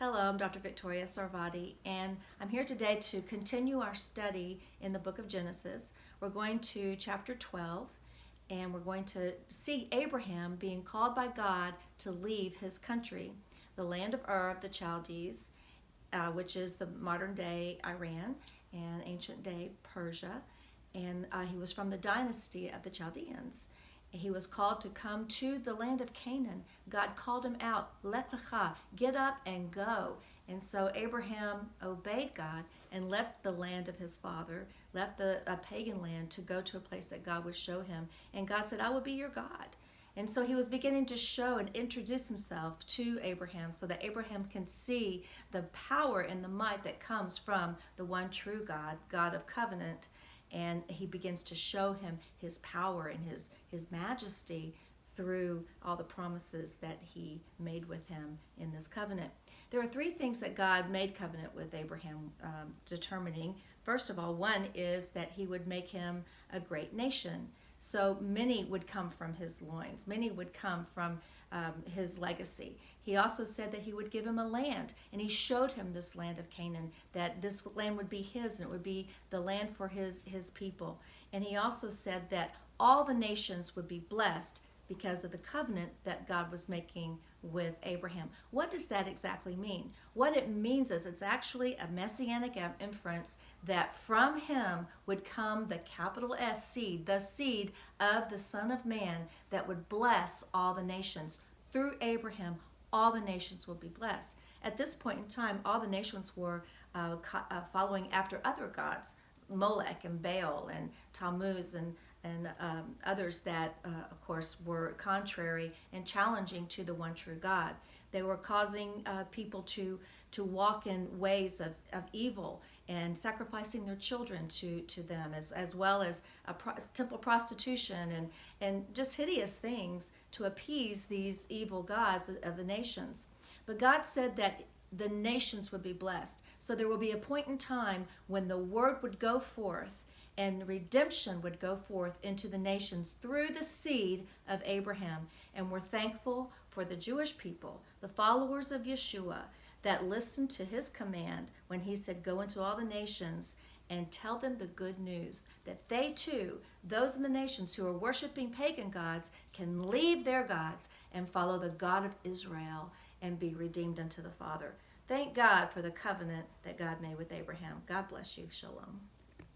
Hello, I'm Dr. Victoria Sarvati, and I'm here today to continue our study in the book of Genesis. We're going to chapter 12, and we're going to see Abraham being called by God to leave his country, the land of Ur of the Chaldees, which is the modern day Iran and ancient day Persia. And he was from the dynasty of the Chaldeans. He was called to come to the land of Canaan. God called him out, Lech lecha, get up and go. And so Abraham obeyed God and left the land of his father, left a pagan land to go to a place that God would show him. And God said, I will be your God. And so he was beginning to show and introduce himself to Abraham so that Abraham can see the power and the might that comes from the one true God, God of covenant. And he begins to show him his power and his majesty through all the promises that he made with him in this covenant. There are three things that God made covenant with Abraham, determining. First of all, one is that he would make him a great nation. So many would come from his loins. Many would come from his legacy. He also said that he would give him a land, and he showed him this land of Canaan, that this land would be his, and it would be the land for his people. And he also said that all the nations would be blessed because of the covenant that God was making with Abraham. What does that exactly mean? What it means is it's actually a messianic inference that from him would come the capital S seed, the seed of the Son of Man that would bless all the nations. Through Abraham, all the nations will be blessed. At this point in time, all the nations were following after other gods, Molech and Baal and Tammuz and others that, of course, were contrary and challenging to the one true God. They were causing people to walk in ways of evil and sacrificing their children to them, as well as temple prostitution and just hideous things to appease these evil gods of the nations. But God said that the nations would be blessed. So there will be a point in time when the word would go forth and redemption would go forth into the nations through the seed of Abraham. And we're thankful for the Jewish people, the followers of Yeshua, that listened to his command when he said, go into all the nations and tell them the good news, that they too, those in the nations who are worshiping pagan gods, can leave their gods and follow the God of Israel and be redeemed unto the Father. Thank God for the covenant that God made with Abraham. God bless you. Shalom.